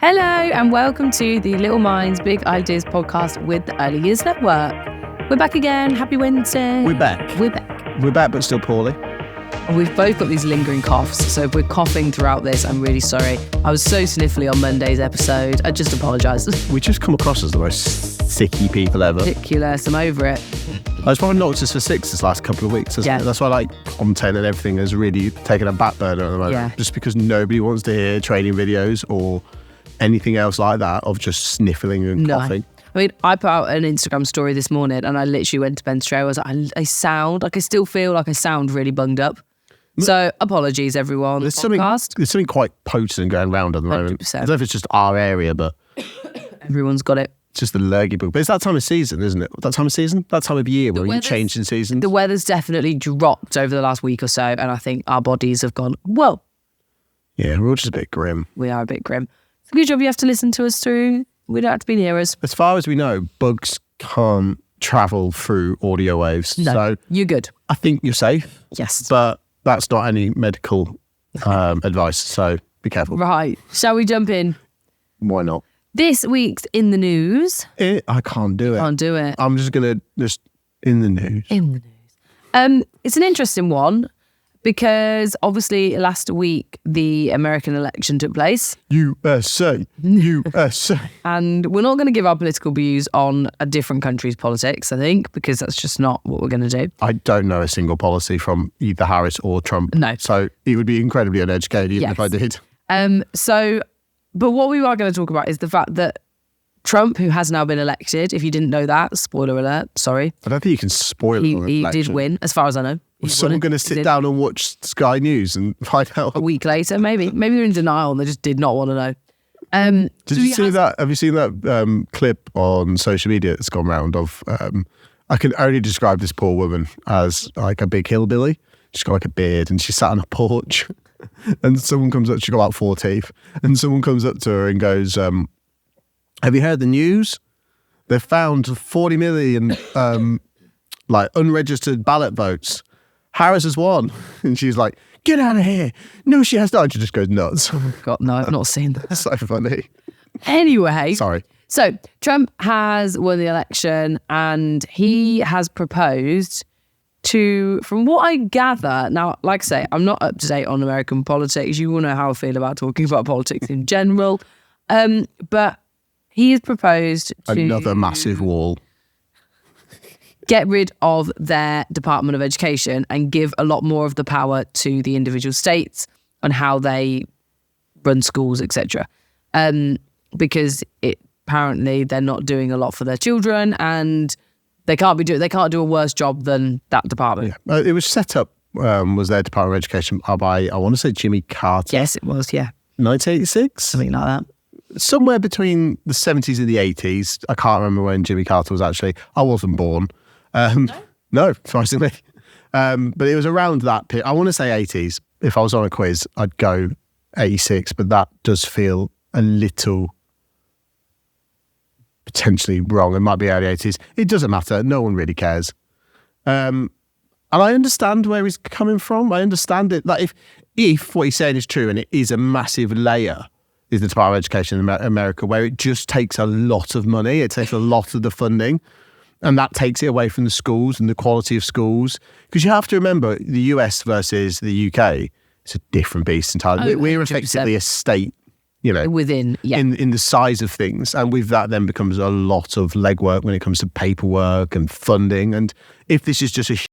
Hello and welcome to the Little Minds, Big Ideas podcast with the Early Years Network. We're back again. Happy Wednesday. We're back, but still poorly. We've both got these lingering coughs, so if we're coughing throughout this, I'm really sorry. I was so sniffly on Monday's episode. I just apologise. We just come across as the most sicky people ever. Ridiculous. I'm over it. I was probably knocked us for six this last couple of weeks. Yeah. That's why content and everything has really taken a back burner at the moment. Yeah. Just because nobody wants to hear training videos or anything else like that of just sniffling and coughing. I mean, I put out an Instagram story this morning and I literally went to Ben straight. I was like, I still feel like I sound really bunged up. So apologies, everyone. There's something quite potent going around at the moment. 100%. I don't know if it's just our area, but Everyone's got it. it's just the lurgy bug. But it's that time of season, isn't it? That time of season? That time of year where you change in seasons. The weather's definitely dropped over the last week or so, and I think our bodies have gone, whoa. Yeah, we're all just a bit grim. We are a bit grim. It's a good job you have to listen to us through. We don't have to be near us. As far as we know, bugs can't travel through audio waves. No, so you're good. I think you're safe. Yes. But that's not any medical advice, so be careful. Right. Shall we jump in? Why not? This week's In the News. I can't do it. Can't do it. I'm just going to in the news. In the news. It's an interesting one because obviously last week the American election took place. USA. And we're not going to give our political views on a different country's politics, I think, because that's just not what we're going to do. I don't know a single policy from either Harris or Trump. No. So it would be incredibly uneducated even if I did. But what we are going to talk about is the fact that Trump, who has now been elected, if you didn't know that, spoiler alert, sorry. I don't think you can spoil it. He did win, as far as I know. Was someone going to sit down and watch Sky News and find out? A week later, maybe. Maybe they're in denial and they just did not want to know. Did you see that? Have you seen that clip on social media that's gone round of, I can only describe this poor woman as like a big hillbilly. She's got like a beard and she's sat on a porch and someone comes up, she's got about 4 teeth, and someone comes up to her and goes, have you heard the news? They've found 40 million unregistered ballot votes. Harris has won. And she's like, get out of here. No, she has not. And she just goes nuts. Oh, God, no, I've not seen that. That's so funny. Anyway. Sorry. So Trump has won the election and he has proposed to, from what I gather, now, like I say, I'm not up to date on American politics. You all know how I feel about talking about politics in general. But he has proposed to another massive wall. Get rid of their Department of Education and give a lot more of the power to the individual states on how they run schools, etc. Because apparently they're not doing a lot for their children and they can't do a worse job than that department. Yeah. It was set up, was their Department of Education by, I want to say Jimmy Carter. Yes, it was, yeah. 1986? Something like that. Somewhere between the 70s and the 80s. I can't remember when Jimmy Carter was actually. I wasn't born. No, surprisingly. But it was around that period. I want to say 80s. If I was on a quiz, I'd go 86, but that does feel a little potentially wrong. It might be early 80s. It doesn't matter. No one really cares. And I understand where he's coming from. I understand it. Like if what he's saying is true and it is a massive layer, is the Department of Education in America, where it just takes a lot of money. It takes a lot of the funding. And that takes it away from the schools and the quality of schools. Because you have to remember, the US versus the UK, it's a different beast entirely. We're effectively a state, within, yeah. in the size of things. And with that then becomes a lot of legwork when it comes to paperwork and funding. And if this is just a